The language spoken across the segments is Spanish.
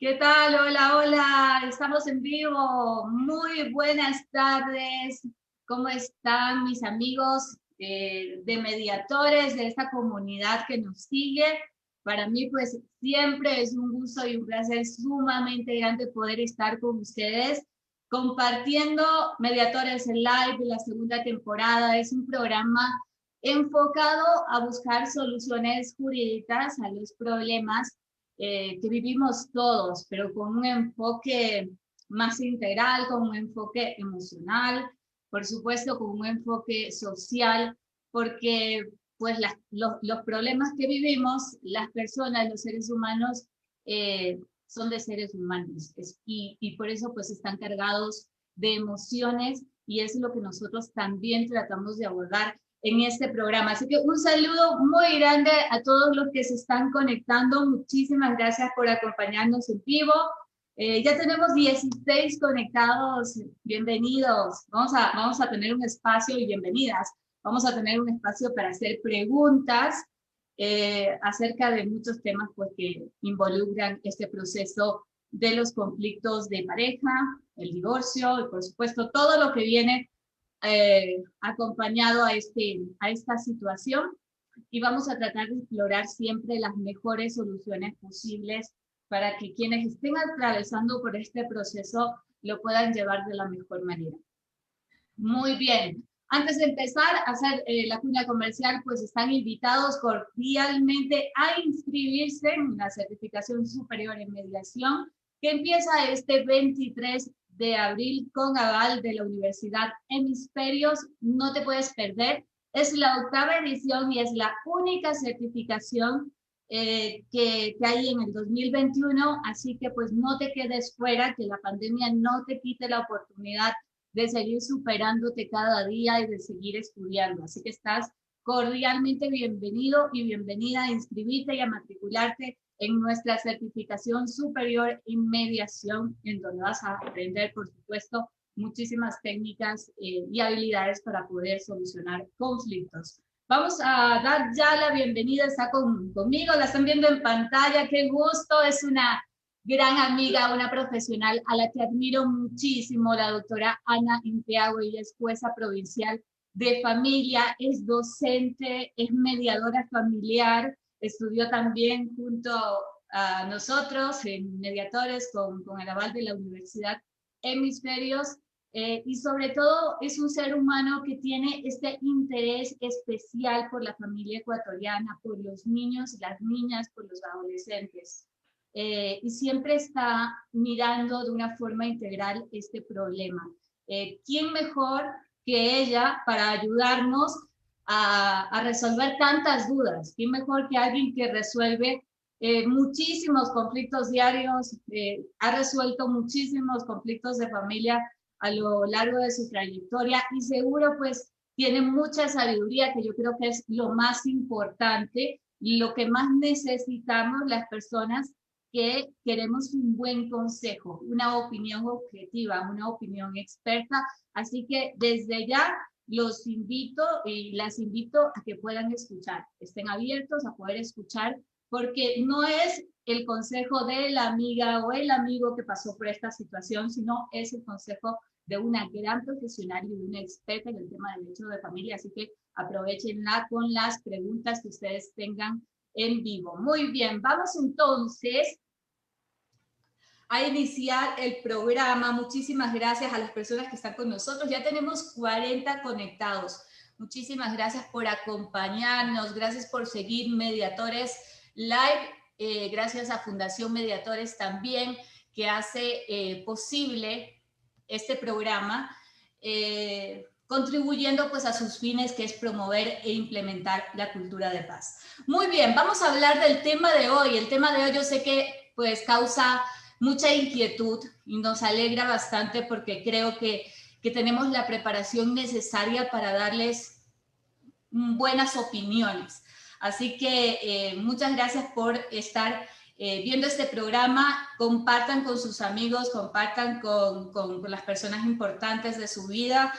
¿Qué tal? Hola, hola, estamos en vivo. Muy buenas tardes. ¿Cómo están mis amigos de mediadores de esta comunidad que nos sigue? Para mí, pues siempre es un gusto y un placer sumamente grande poder estar con ustedes compartiendo Mediadores en Live de la segunda temporada. Es un programa enfocado a buscar soluciones jurídicas a los problemas que vivimos todos, pero con un enfoque más integral, con un enfoque emocional, por supuesto con un enfoque social, porque pues los problemas que vivimos, las personas, los seres humanos, son de seres humanos y por eso pues están cargados de emociones y es lo que nosotros también tratamos de abordar en este programa. Así que un saludo muy grande a todos los que se están conectando. Muchísimas gracias por acompañarnos en vivo. Ya tenemos 16 conectados. Bienvenidos. Vamos a tener un espacio y bienvenidas. Vamos a tener un espacio para hacer preguntas acerca de muchos temas pues, que involucran este proceso de los conflictos de pareja, el divorcio y por supuesto todo lo que viene acompañado a esta situación y vamos a tratar de explorar siempre las mejores soluciones posibles para que quienes estén atravesando por este proceso lo puedan llevar de la mejor manera. Muy bien. Antes de empezar a hacer la cuña comercial, pues están invitados cordialmente a inscribirse en la certificación superior en mediación que empieza este 23 de abril con aval de la Universidad Hemisferios. No te puedes perder. Es la octava edición y es la única certificación que hay en el 2021, así que pues no te quedes fuera, que la pandemia no te quite la oportunidad de seguir superándote cada día y de seguir estudiando. Así que estás cordialmente bienvenido y bienvenida a inscribirte y a matricularte en nuestra certificación superior en mediación, en donde vas a aprender, por supuesto, muchísimas técnicas y habilidades para poder solucionar conflictos. Vamos a dar ya la bienvenida, está conmigo, la están viendo en pantalla, qué gusto, es una gran amiga, una profesional a la que admiro muchísimo, la doctora Ana Inteago. Ella es jueza provincial de familia, es docente, es mediadora familiar, estudió también junto a nosotros en mediadores con el aval de la Universidad Hemisferios, y sobre todo es un ser humano que tiene este interés especial por la familia ecuatoriana, por los niños, las niñas, por los adolescentes. Y siempre está mirando de una forma integral este problema. ¿Quién mejor que ella para ayudarnos a resolver tantas dudas? ¿Quién mejor que alguien que resuelve muchísimos conflictos diarios, ha resuelto muchísimos conflictos de familia a lo largo de su trayectoria y seguro pues tiene mucha sabiduría, que yo creo que es lo más importante y lo que más necesitamos las personas que queremos un buen consejo, una opinión objetiva, una opinión experta. Así que desde ya los invito y las invito a que puedan escuchar, estén abiertos a poder escuchar, porque no es el consejo de la amiga o el amigo que pasó por esta situación, sino es el consejo de una gran profesional y de una experta en el tema del derecho de familia. Así que aprovechenla con las preguntas que ustedes tengan en vivo. Muy bien, vamos entonces a iniciar el programa. Muchísimas gracias a las personas que están con nosotros. Ya tenemos 40 conectados. Muchísimas gracias por acompañarnos. Gracias por seguir Mediadores Live. Gracias a Fundación Mediadores también, que hace posible este programa, contribuyendo pues a sus fines, que es promover e implementar la cultura de paz. Muy bien, vamos a hablar del tema de hoy. El tema de hoy yo sé que pues causa mucha inquietud y nos alegra bastante porque creo que tenemos la preparación necesaria para darles buenas opiniones. Así que muchas gracias por estar viendo este programa. Compartan con sus amigos, compartan con las personas importantes de su vida.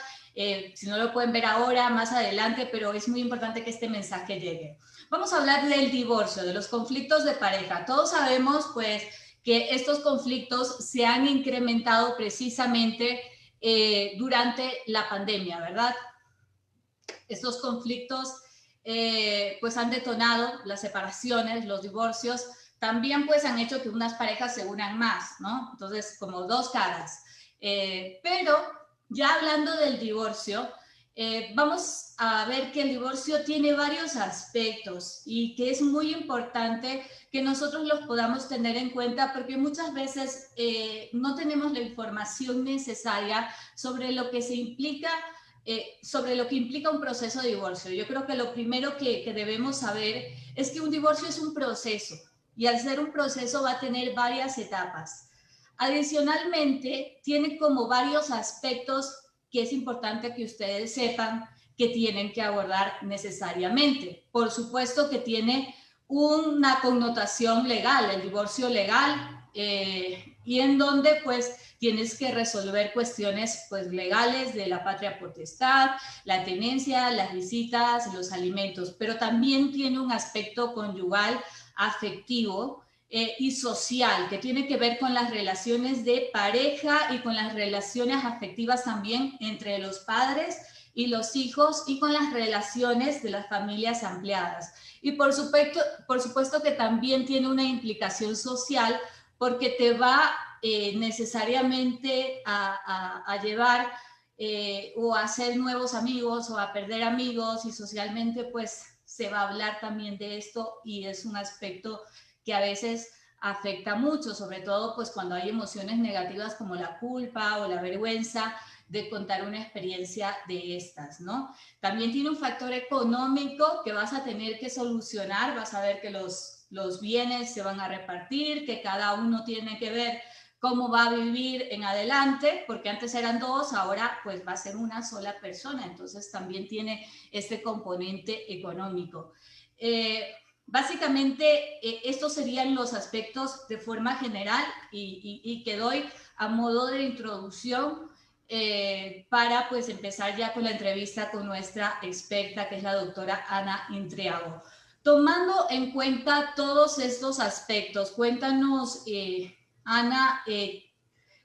Si no lo pueden ver ahora, más adelante, pero es muy importante que este mensaje llegue. Vamos a hablar del divorcio, de los conflictos de pareja. Todos sabemos, pues, que estos conflictos se han incrementado precisamente durante la pandemia, ¿verdad? Estos conflictos pues han detonado las separaciones, los divorcios, también pues han hecho que unas parejas se unan más, ¿no? Entonces, como dos caras. Pero ya hablando del divorcio, vamos a ver que el divorcio tiene varios aspectos y que es muy importante que nosotros los podamos tener en cuenta porque muchas veces no tenemos la información necesaria sobre lo que se implica sobre lo que implica un proceso de divorcio. Yo creo que lo primero que debemos saber es que un divorcio es un proceso y al ser un proceso va a tener varias etapas. Adicionalmente, tiene como varios aspectos que es importante que ustedes sepan que tienen que abordar necesariamente. Por supuesto que tiene una connotación legal, el divorcio legal, y en donde pues tienes que resolver cuestiones pues legales de la patria potestad, la tenencia, las visitas, los alimentos, pero también tiene un aspecto conyugal, afectivo, y social, que tiene que ver con las relaciones de pareja y con las relaciones afectivas también entre los padres y los hijos y con las relaciones de las familias ampliadas. Y por supuesto que también tiene una implicación social porque te va necesariamente a llevar o a hacer nuevos amigos o a perder amigos y socialmente pues se va a hablar también de esto y es un aspecto que a veces afecta mucho, sobre todo pues cuando hay emociones negativas como la culpa o la vergüenza de contar una experiencia de estas, ¿no? También tiene un factor económico que vas a tener que solucionar, vas a ver que los bienes se van a repartir, que cada uno tiene que ver cómo va a vivir en adelante, porque antes eran dos, ahora pues va a ser una sola persona, entonces también tiene este componente económico. Básicamente, estos serían los aspectos de forma general y que doy a modo de introducción para pues empezar ya con la entrevista con nuestra experta, que es la doctora Ana Intriago. Tomando en cuenta todos estos aspectos, cuéntanos, Ana,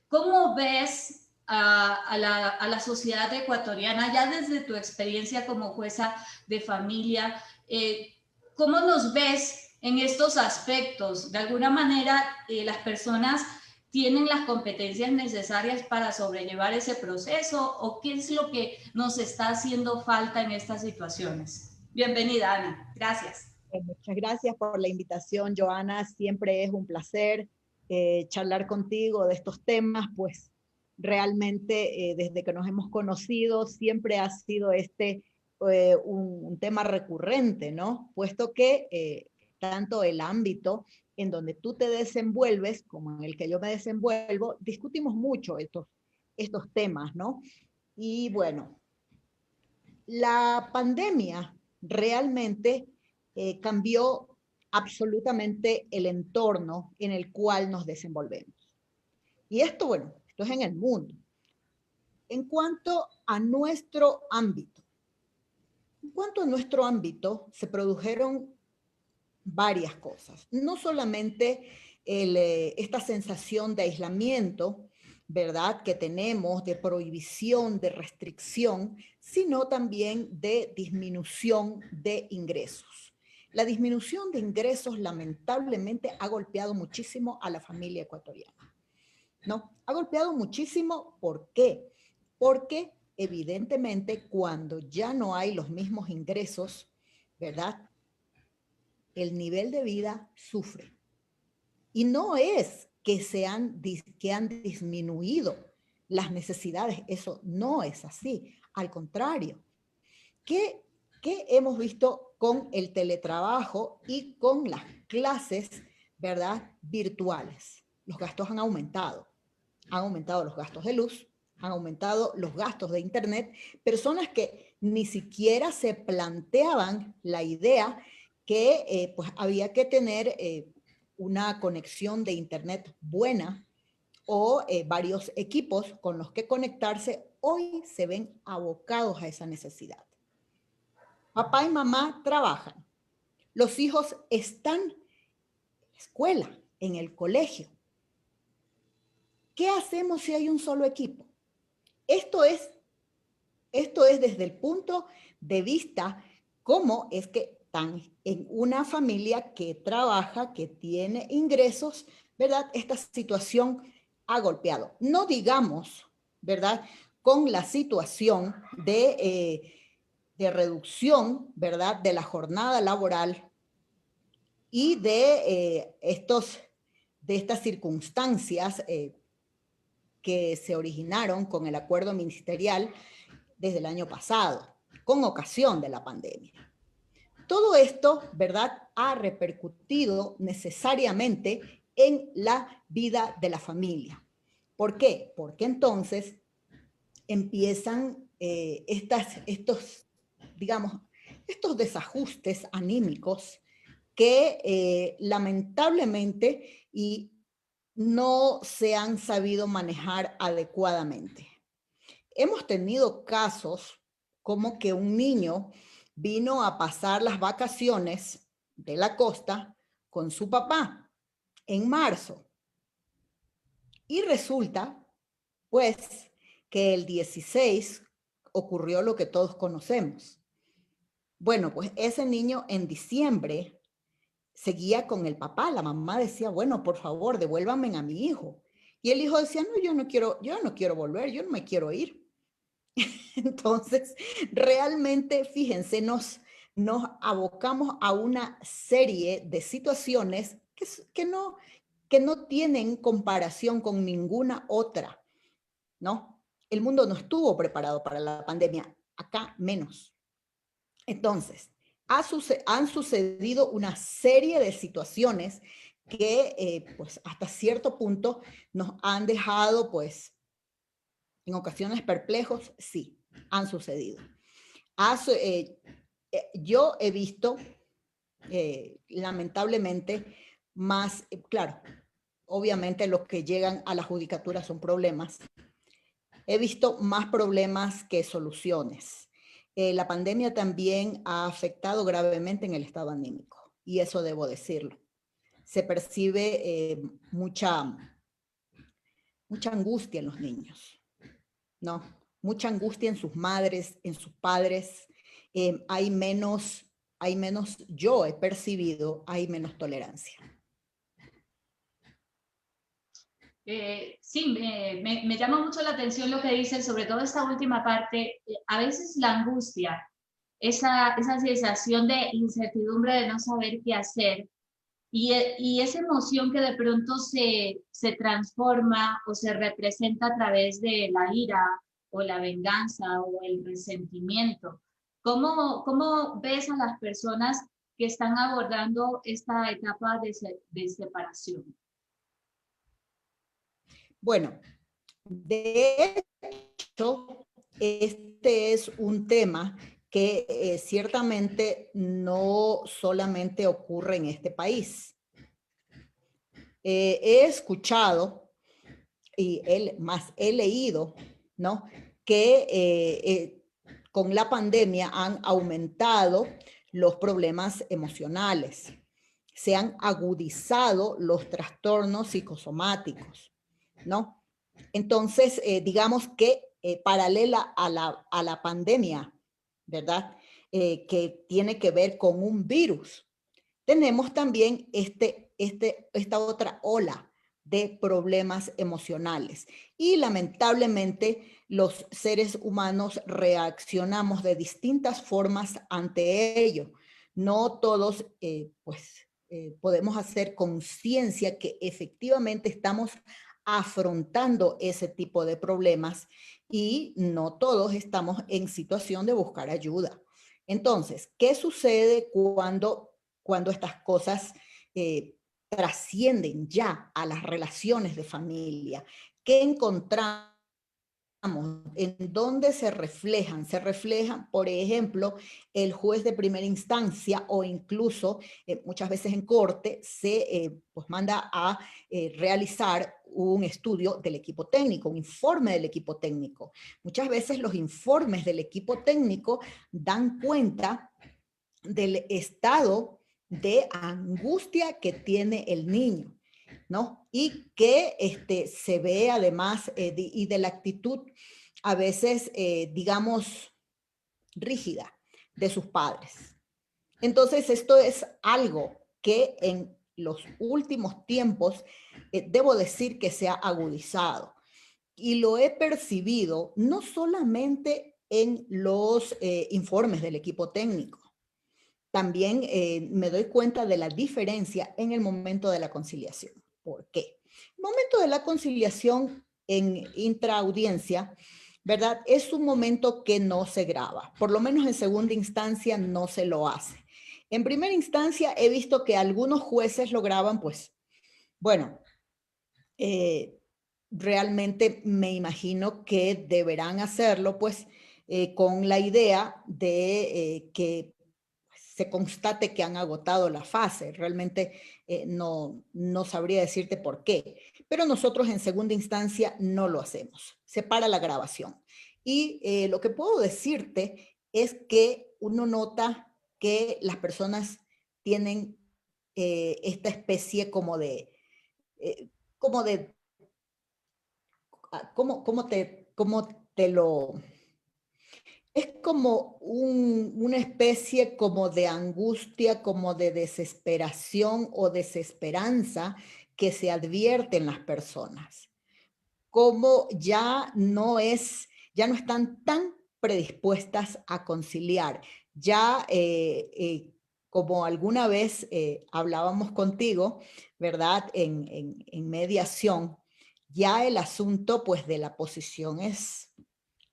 ¿cómo ves a la sociedad ecuatoriana, ya desde tu experiencia como jueza de familia? ¿Cómo nos ves en estos aspectos? De alguna manera, las personas tienen las competencias necesarias para sobrellevar ese proceso o qué es lo que nos está haciendo falta en estas situaciones. Bienvenida, Ana. Gracias. Muchas gracias por la invitación, Joana. Siempre es un placer charlar contigo de estos temas, pues realmente desde que nos hemos conocido siempre ha sido un tema recurrente, ¿no? Puesto que tanto el ámbito en donde tú te desenvuelves como en el que yo me desenvuelvo, discutimos mucho estos temas, ¿no? Y bueno, la pandemia realmente cambió absolutamente el entorno en el cual nos desenvolvemos. Y esto, bueno, esto es en el mundo. En cuanto a nuestro ámbito, se produjeron varias cosas. No solamente esta sensación de aislamiento, ¿verdad?, que tenemos, de prohibición, de restricción, sino también de disminución de ingresos. La disminución de ingresos lamentablemente ha golpeado muchísimo a la familia ecuatoriana, ¿no? Ha golpeado muchísimo, ¿por qué? Porque evidentemente cuando ya no hay los mismos ingresos, ¿verdad?, el nivel de vida sufre. Y no es que han disminuido las necesidades, eso no es así. Al contrario, ¿qué hemos visto con el teletrabajo y con las clases, ¿verdad?, virtuales? Los gastos han aumentado los gastos de luz, han aumentado los gastos de internet, personas que ni siquiera se planteaban la idea que pues había que tener una conexión de internet buena o varios equipos con los que conectarse, hoy se ven abocados a esa necesidad. Papá y mamá trabajan, los hijos están en la escuela, en el colegio, ¿qué hacemos si hay un solo equipo? Esto es desde el punto de vista cómo es que están en una familia que trabaja, que tiene ingresos, ¿verdad? Esta situación ha golpeado. No digamos, ¿verdad? Con la situación de reducción, ¿verdad? De la jornada laboral y de estas circunstancias que se originaron con el acuerdo ministerial desde el año pasado, con ocasión de la pandemia. Todo esto, ¿verdad?, ha repercutido necesariamente en la vida de la familia. ¿Por qué? Porque entonces empiezan estos desajustes anímicos que lamentablemente no se han sabido manejar adecuadamente. Hemos tenido casos como que un niño vino a pasar las vacaciones de la costa con su papá en marzo. Y resulta, pues, que el 16 ocurrió lo que todos conocemos. Bueno, pues ese niño en diciembre seguía con el papá. La mamá decía, bueno, por favor, devuélvanme a mi hijo. Y el hijo decía, no, yo no quiero volver, yo no me quiero ir. Entonces, realmente, fíjense, nos abocamos a una serie de situaciones que no tienen comparación con ninguna otra, ¿no? El mundo no estuvo preparado para la pandemia, acá menos. Entonces, han sucedido una serie de situaciones que, pues, hasta cierto punto nos han dejado, pues, en ocasiones perplejos, sí, han sucedido. Yo he visto, lamentablemente, más, claro, obviamente los que llegan a la judicatura son problemas. He visto más problemas que soluciones. La pandemia también ha afectado gravemente en el estado anímico, y eso debo decirlo. Se percibe mucha angustia en los niños, ¿no? Mucha angustia en sus madres, en sus padres. Hay menos, yo he percibido, hay menos tolerancia. Sí, me llama mucho la atención lo que dicen, sobre todo esta última parte. A veces la angustia, esa sensación de incertidumbre, de no saber qué hacer, y esa emoción que de pronto se transforma o se representa a través de la ira o la venganza o el resentimiento. ¿Cómo ves a las personas que están abordando esta etapa de separación? Bueno, de hecho, este es un tema que ciertamente no solamente ocurre en este país. He escuchado y he leído, ¿no?, que con la pandemia han aumentado los problemas emocionales, se han agudizado los trastornos psicosomáticos, ¿no? Entonces, digamos que paralela a la pandemia, ¿verdad? Que tiene que ver con un virus, tenemos también esta otra ola de problemas emocionales. Y lamentablemente los seres humanos reaccionamos de distintas formas ante ello. No todos podemos hacer conciencia que efectivamente estamos afrontando ese tipo de problemas y no todos estamos en situación de buscar ayuda. Entonces, ¿qué sucede cuando estas cosas trascienden ya a las relaciones de familia? ¿Qué encontramos? ¿En dónde se reflejan? Se reflejan, por ejemplo, el juez de primera instancia o incluso muchas veces en corte pues manda a realizar un estudio del equipo técnico, un informe del equipo técnico. Muchas veces los informes del equipo técnico dan cuenta del estado de angustia que tiene el niño. ¿no? Y que se ve además, y de la actitud a veces, digamos, rígida de sus padres. Entonces, esto es algo que en los últimos tiempos, debo decir que se ha agudizado. Y lo he percibido no solamente en los informes del equipo técnico, también me doy cuenta de la diferencia en el momento de la conciliación. ¿Por qué? El momento de la conciliación en intraaudiencia, ¿verdad? Es un momento que no se graba. Por lo menos en segunda instancia no se lo hace. En primera instancia he visto que algunos jueces lo graban, pues, bueno, realmente me imagino que deberán hacerlo, pues, con la idea de que se constate que han agotado la fase. Realmente no sabría decirte por qué, pero nosotros en segunda instancia no lo hacemos. Se para la grabación. Y lo que puedo decirte es que uno nota que las personas tienen esta especie eh, como de, cómo te lo es como una especie como de angustia, como de desesperación o desesperanza que se advierte en las personas, como ya no están tan predispuestas a conciliar. Ya, como alguna vez hablábamos contigo, ¿verdad? En mediación, ya el asunto pues de la posición es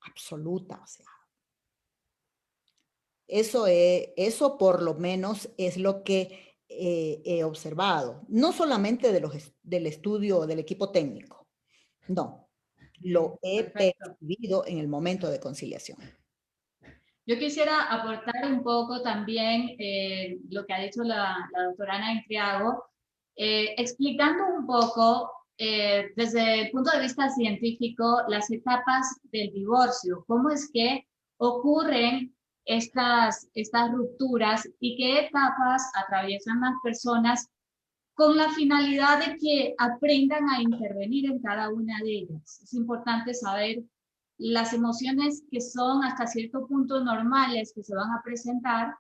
absoluta, o sea, eso por lo menos es lo que he observado, no solamente del estudio del equipo técnico, no, lo he Perfecto. percibido en el momento de conciliación. Yo quisiera aportar un poco también lo que ha dicho la doctora Ana Encriago, explicando un poco desde el punto de vista científico las etapas del divorcio, cómo es que ocurren estas rupturas y qué etapas atraviesan las personas con la finalidad de que aprendan a intervenir en cada una de ellas. Es importante saber las emociones que son hasta cierto punto normales que se van a presentar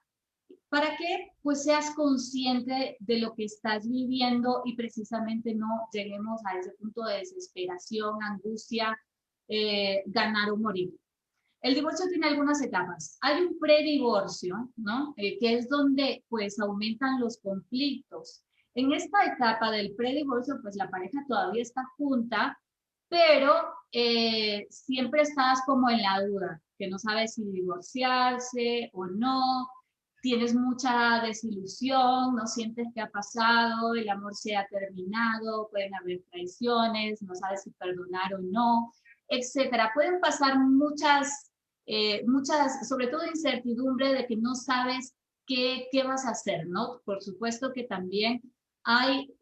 para que pues seas consciente de lo que estás viviendo y precisamente no lleguemos a ese punto de desesperación, angustia, ganar o morir. El divorcio tiene algunas etapas. Hay un predivorcio, ¿no? Que es donde pues aumentan los conflictos. En esta etapa del predivorcio, pues la pareja todavía está junta, pero siempre estás como en la duda, que no sabes si divorciarse o no, tienes mucha desilusión, no sientes que ha pasado, el amor se ha terminado, pueden haber traiciones, no sabes si perdonar o no, etcétera. Pueden pasar muchas, sobre todo incertidumbre de que no sabes qué vas a hacer, ¿no? Por supuesto que también hay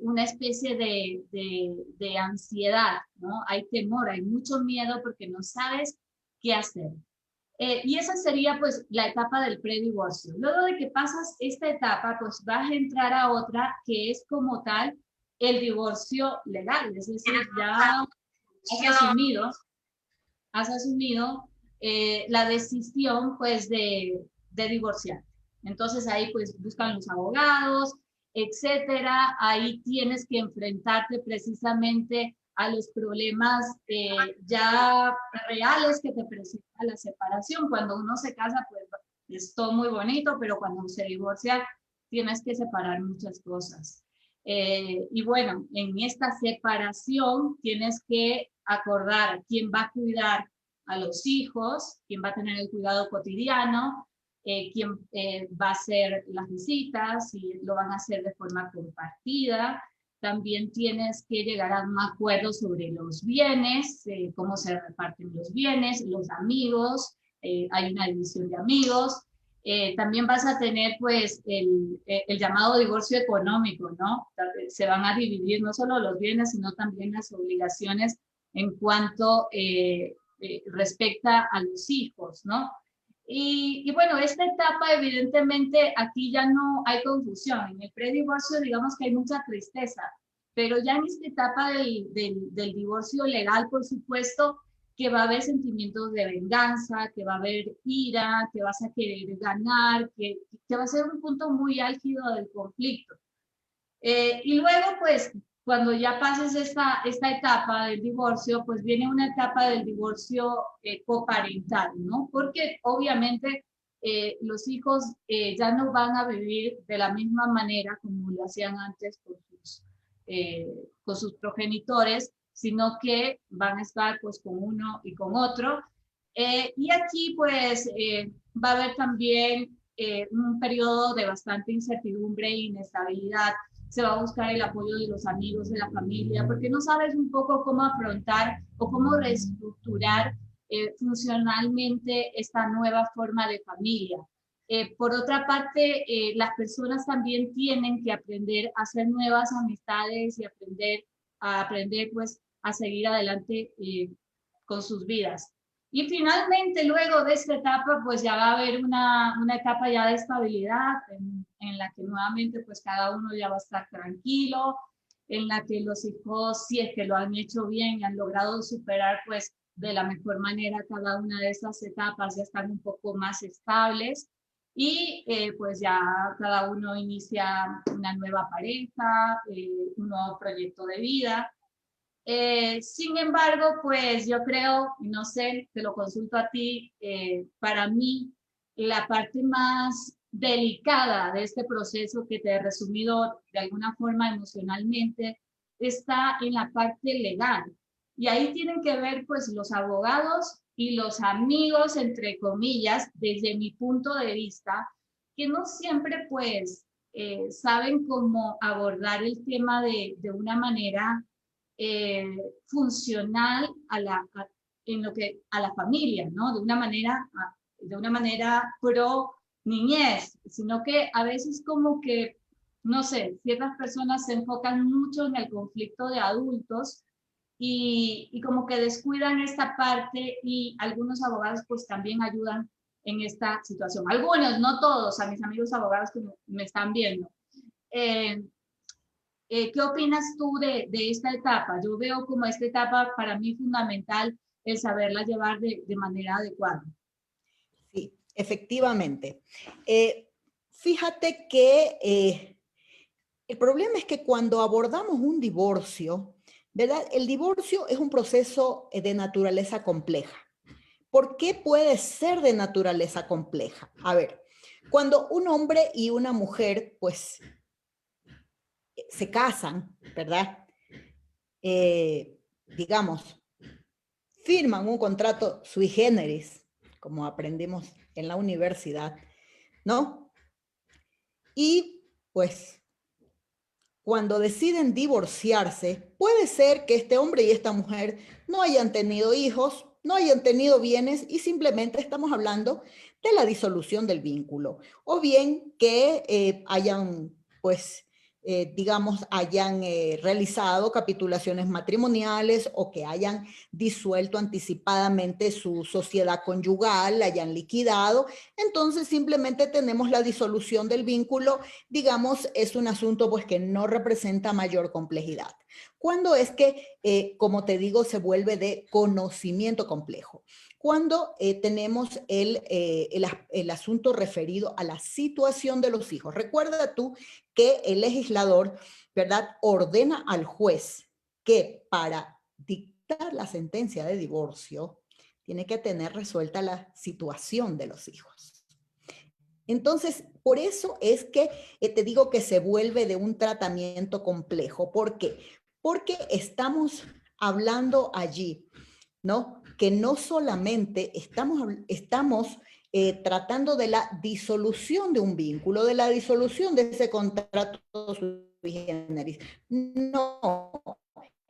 una especie de ansiedad, ¿no? Hay temor, hay mucho miedo porque no sabes qué hacer. Y esa sería pues la etapa del predivorcio. Luego de que pasas esta etapa, pues vas a entrar a otra que es como tal el divorcio legal, es decir, ya has asumido la decisión pues de divorciar. Entonces ahí pues buscan los abogados, etcétera. Ahí tienes que enfrentarte precisamente a los problemas ya reales que te presenta la separación. Cuando uno se casa, pues es todo muy bonito, pero cuando se divorcia tienes que separar muchas cosas. Y bueno, en esta separación tienes que acordar quién va a cuidar a los hijos, quién va a tener el cuidado cotidiano, quién va a hacer las visitas, si lo van a hacer de forma compartida. También tienes que llegar a un acuerdo sobre los bienes, cómo se reparten los bienes, los amigos, hay una división de amigos. También vas a tener pues el llamado divorcio económico, ¿no? Se van a dividir no solo los bienes, sino también las obligaciones en cuanto respecta a los hijos, ¿no? Y bueno, esta etapa evidentemente aquí ya no hay confusión. En el predivorcio digamos que hay mucha tristeza, Pero ya en esta etapa del divorcio legal, por supuesto, que va a haber sentimientos de venganza, que va a haber ira, que vas a querer ganar, que va a ser un punto muy álgido del conflicto. Y luego, pues, cuando ya pases esta etapa del divorcio, pues viene una etapa del divorcio coparental, ¿no? Porque obviamente los hijos ya no van a vivir de la misma manera como lo hacían antes eh, con sus progenitores, sino que van a estar pues con uno y con otro. Y aquí pues va a haber también un periodo de bastante incertidumbre e inestabilidad. Se va a buscar el apoyo de los amigos, de la familia, porque no sabes un poco cómo afrontar o cómo reestructurar funcionalmente esta nueva forma de familia. Por otra parte, las personas también tienen que aprender a hacer nuevas amistades y aprender pues a seguir adelante con sus vidas. Y finalmente, luego de esta etapa, pues ya va a haber una etapa ya de estabilidad en la que nuevamente pues cada uno ya va a estar tranquilo, en la que los hijos, si es que lo han hecho bien y han logrado superar pues de la mejor manera cada una de estas etapas, ya están un poco más estables y pues ya cada uno inicia una nueva pareja, un nuevo proyecto de vida. Sin embargo, pues yo creo, no sé, te lo consulto a ti, para mí la parte más delicada de este proceso que te he resumido de alguna forma emocionalmente está en la parte legal. Y ahí tienen que ver pues los abogados y los amigos, entre comillas, desde mi punto de vista, que no siempre pues saben cómo abordar el tema de una manera eh, funcional a la familia, ¿no? De una manera pro niñez, sino que a veces como que, no sé, ciertas personas se enfocan mucho en el conflicto de adultos y como que descuidan esta parte y algunos abogados pues también ayudan en esta situación. Algunos, no todos, a mis amigos abogados que me están viendo. Eh, ¿Qué opinas tú de esta etapa? Yo veo como esta etapa para mí fundamental el saberla llevar de manera adecuada. Sí, efectivamente. Fíjate que el problema es que cuando abordamos un divorcio, ¿verdad? El divorcio es un proceso de naturaleza compleja. ¿Por qué puede ser de naturaleza compleja? A ver, cuando un hombre y una mujer, pues, se casan, ¿verdad? Digamos, firman un contrato sui generis, como aprendimos en la universidad, ¿no? Y pues cuando deciden divorciarse, puede ser que este hombre y esta mujer no hayan tenido hijos, no hayan tenido bienes y simplemente estamos hablando de la disolución del vínculo. O bien que hayan, pues, digamos, hayan realizado capitulaciones matrimoniales o que hayan disuelto anticipadamente su sociedad conyugal, la hayan liquidado. Entonces simplemente tenemos la disolución del vínculo, digamos, es un asunto pues que no representa mayor complejidad. ¿Cuándo es que, como te digo, se vuelve de conocimiento complejo? Cuando tenemos el asunto referido a la situación de los hijos. Recuerda tú que el legislador, ¿verdad?, ordena al juez que para dictar la sentencia de divorcio tiene que tener resuelta la situación de los hijos. Entonces, por eso es que te digo que se vuelve de un tratamiento complejo. ¿Por qué? Porque estamos hablando allí, ¿no? Que no solamente estamos tratando de la disolución de un vínculo, de la disolución de ese contrato sui generis. No,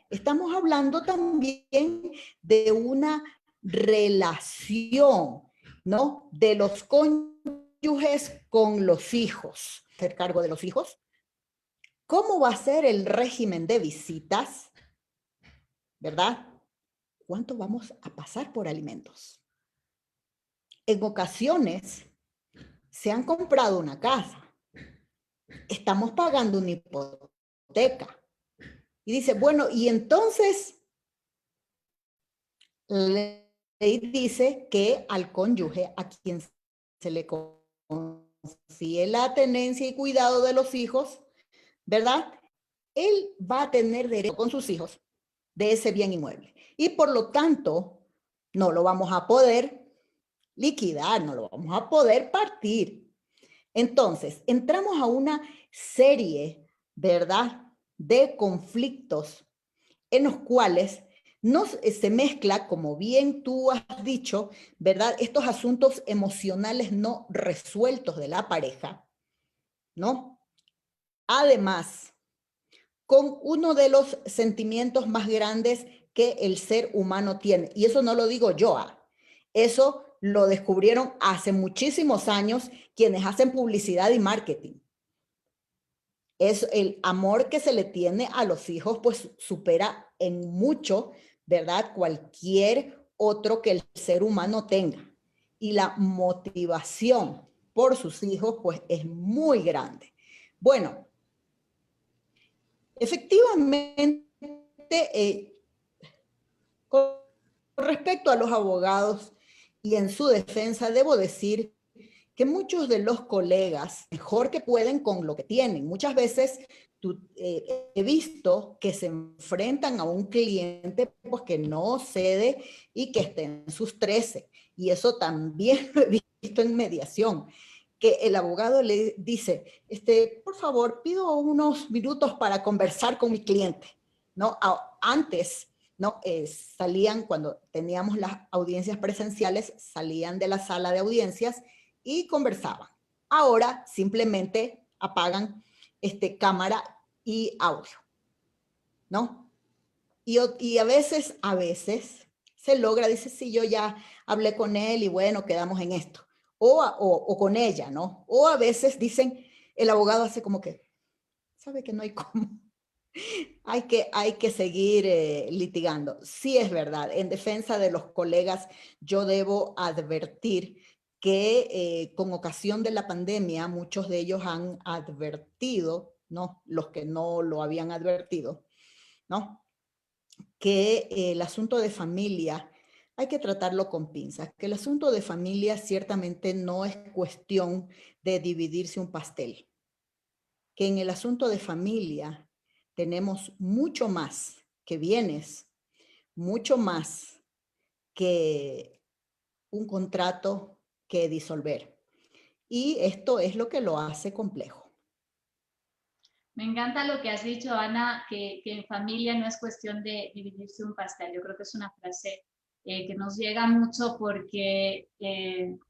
estamos hablando también de una relación, ¿no? De los cónyuges con los hijos, hacer cargo de los hijos. ¿Cómo va a ser el régimen de visitas? ¿Verdad? ¿Cuánto vamos a pasar por alimentos? En ocasiones se han comprado una casa, estamos pagando una hipoteca, Y dice, bueno, y entonces la ley dice que al cónyuge a quien se le confíe la tenencia y cuidado de los hijos, ¿verdad? Él va a tener derecho con sus hijos de ese bien inmueble. Y por lo tanto, no lo vamos a poder liquidar, no lo vamos a poder partir. Entonces, entramos a una serie, ¿verdad?, de conflictos en los cuales se mezcla, como bien tú has dicho, ¿verdad?, estos asuntos emocionales no resueltos de la pareja, ¿no? Además, con uno de los sentimientos más grandes que el ser humano tiene. Y eso no lo digo yo, eso lo descubrieron hace muchísimos años quienes hacen publicidad y marketing. Es el amor que se le tiene a los hijos, pues supera en mucho, ¿verdad?, cualquier otro que el ser humano tenga. Y la motivación por sus hijos, pues es muy grande. Bueno, efectivamente, con respecto a los abogados y en su defensa, debo decir que muchos de los colegas, mejor que pueden con lo que tienen, muchas veces he visto que se enfrentan a un cliente pues, que no cede y que esté en sus 13. Y eso también lo he visto en mediación, que el abogado le dice, por favor, pido unos minutos para conversar con mi cliente, ¿no? Antes, ¿no? Salían, cuando teníamos las audiencias presenciales, salían de la sala de audiencias y conversaban. Ahora simplemente apagan cámara y audio, ¿no? Y a veces se logra, dice, sí, yo ya hablé con él y bueno, quedamos en esto. O con ella, ¿no? O a veces dicen, el abogado hace como que, sabe que no hay cómo. Hay que seguir litigando. Sí es verdad, en defensa de los colegas, yo debo advertir que con ocasión de la pandemia, muchos de ellos han advertido, ¿no? Los que no lo habían advertido, ¿no?, que el asunto de familia hay que tratarlo con pinzas, que el asunto de familia ciertamente no es cuestión de dividirse un pastel, que en el asunto de familia tenemos mucho más que bienes, mucho más que un contrato que disolver. Y esto es lo que lo hace complejo. Me encanta lo que has dicho, Ana, que en familia no es cuestión de dividirse un pastel. Yo creo que es una frase que nos llega mucho porque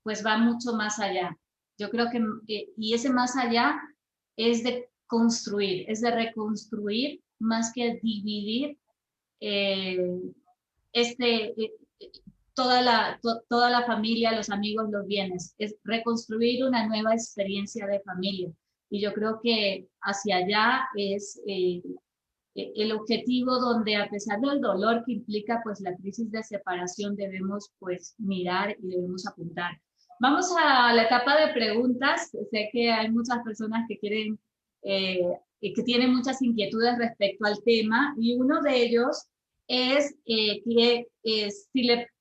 pues va mucho más allá. Yo creo que, y ese más allá es de construir, es de reconstruir más que dividir eh, este, eh, toda la familia, los amigos, los bienes. Es reconstruir una nueva experiencia de familia. Y yo creo que hacia allá es el objetivo donde, a pesar del dolor que implica pues la crisis de separación, debemos pues mirar y debemos apuntar. Vamos a la etapa de preguntas. Sé que hay muchas personas que quieren, que tienen muchas inquietudes respecto al tema, y uno de ellos es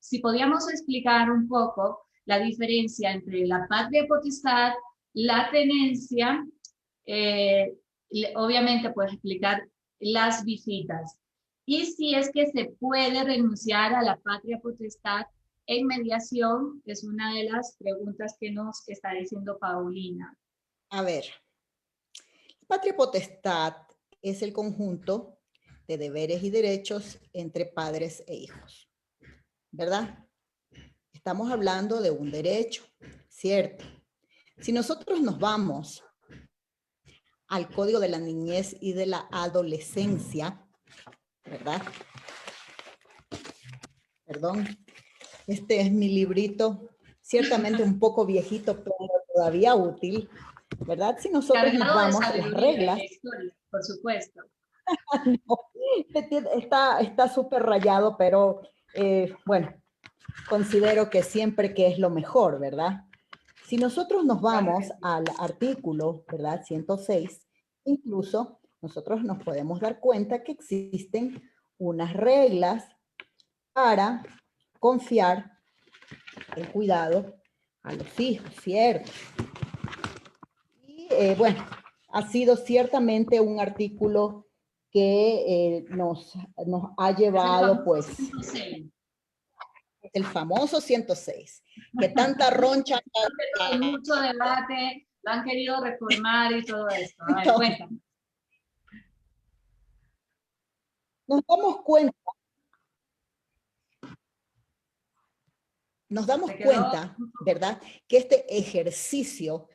si podíamos explicar un poco la diferencia entre la patria potestad, la tenencia, obviamente puedes explicar las visitas. Y si es que se puede renunciar a la patria potestad en mediación, es una de las preguntas que nos está diciendo Paulina. A ver, patria potestad es el conjunto de deberes y derechos entre padres e hijos, ¿verdad? Estamos hablando de un derecho, ¿cierto? Si nosotros nos vamos al Código de la Niñez y de la Adolescencia, ¿verdad? Perdón, este es mi librito, ciertamente un poco viejito, pero todavía útil, ¿verdad? Si nosotros nos vamos a las reglas. Historia, por supuesto. No, está súper rayado, pero bueno, considero que siempre que es lo mejor, ¿verdad? Si nosotros nos vamos al artículo, ¿verdad?, 106, incluso nosotros nos podemos dar cuenta que existen unas reglas para confiar el cuidado a los hijos, ¿cierto? Y bueno, ha sido ciertamente un artículo que nos ha llevado, pues, 106. el famoso 106, que tanta roncha. Hay mucho debate, lo han querido reformar y todo esto. A ver, cuéntame. Nos damos cuenta, ¿verdad?, que este ejercicio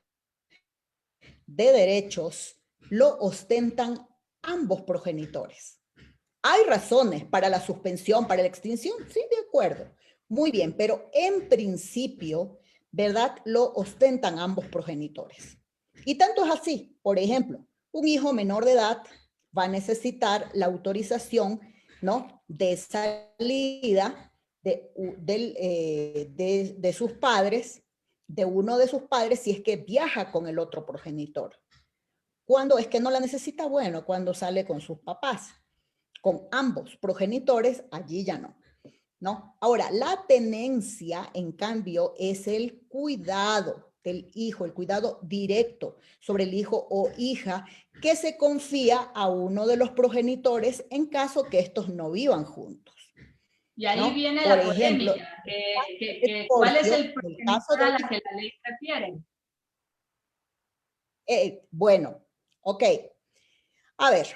de derechos lo ostentan ambos progenitores. ¿Hay razones para la suspensión, para la extinción? Sí, de acuerdo. Muy bien, pero en principio, ¿verdad?, lo ostentan ambos progenitores. Y tanto es así, por ejemplo, un hijo menor de edad va a necesitar la autorización, ¿no?, de salida de sus padres, de uno de sus padres, si es que viaja con el otro progenitor. ¿Cuándo es que no la necesita? Bueno, cuando sale con sus papás. Con ambos progenitores, allí ya no, ¿no? Ahora, la tenencia, en cambio, es el cuidado del hijo, el cuidado directo sobre el hijo o hija que se confía a uno de los progenitores en caso que estos no vivan juntos. Y ahí ¿no? viene Por la ejemplo, polémica, ¿cuál es el progenitor a la que la ley refiere? Bueno, ok. A ver,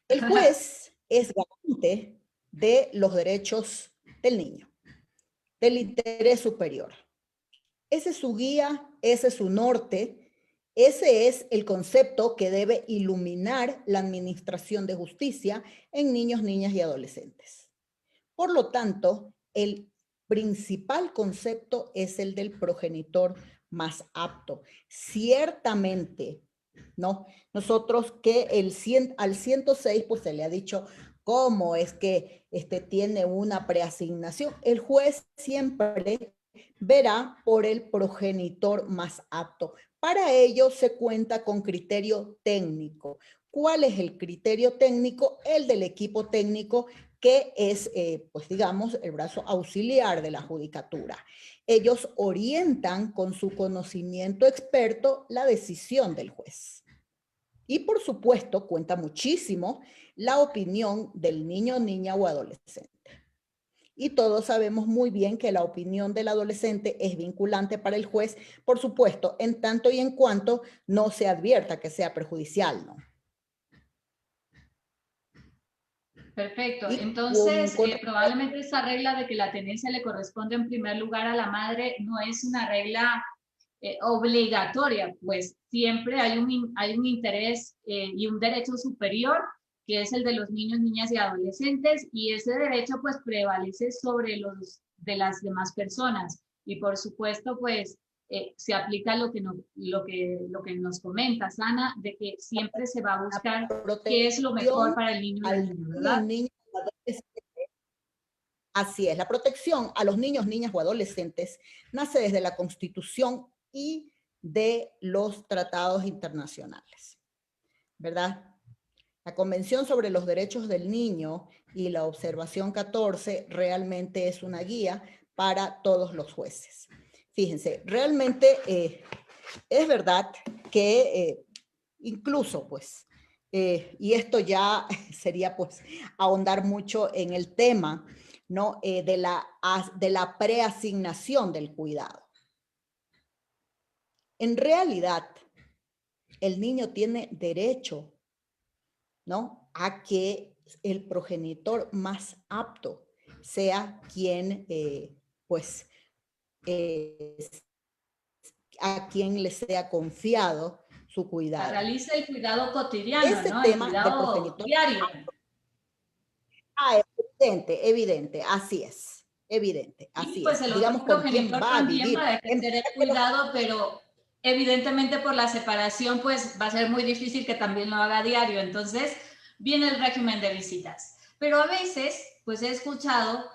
el juez es garante de los derechos del niño, del interés superior. Ese es su guía, ese es su norte, ese es el concepto que debe iluminar la administración de justicia en niños, niñas y adolescentes. Por lo tanto, el principal concepto es el del progenitor más apto. Ciertamente, ¿no? Nosotros que al 106 pues se le ha dicho cómo es que tiene una preasignación. El juez siempre verá por el progenitor más apto. Para ello se cuenta con criterio técnico. ¿Cuál es el criterio técnico? El del equipo técnico que es, pues digamos, el brazo auxiliar de la judicatura. Ellos orientan con su conocimiento experto la decisión del juez. Y por supuesto, cuenta muchísimo la opinión del niño, niña o adolescente. Y todos sabemos muy bien que la opinión del adolescente es vinculante para el juez, por supuesto, en tanto y en cuanto no se advierta que sea perjudicial, ¿no? Perfecto. Entonces, probablemente esa regla de que la tenencia le corresponde en primer lugar a la madre no es una regla obligatoria, pues siempre hay un interés y un derecho superior que es el de los niños, niñas y adolescentes, y ese derecho pues prevalece sobre los de las demás personas. Y por supuesto, pues se aplica lo que nos comenta Sana, de que siempre se va a buscar qué es lo mejor para el niño y la niña, ¿verdad? Así es, la protección a los niños, niñas o adolescentes nace desde la Constitución y de los tratados internacionales, ¿verdad? La Convención sobre los Derechos del Niño y la Observación 14 realmente es una guía para todos los jueces. Fíjense, realmente es verdad que incluso, pues, y esto ya sería, pues, ahondar mucho en el tema, ¿no? De la preasignación del cuidado. En realidad, el niño tiene derecho, ¿no?, a que el progenitor más apto sea quien, pues, a quien le sea confiado su cuidado. Realiza el cuidado cotidiano, Ese ¿no? tema El del cuidado progenitor. diario. Evidente, evidente, así es, evidente, así y pues es. el otro Digamos, con quién progenitor va a también va vivir. a ejercer el cuidado, pero evidentemente por la separación pues va a ser muy difícil que también lo haga diario. Entonces viene el régimen de visitas. Pero a veces pues he escuchado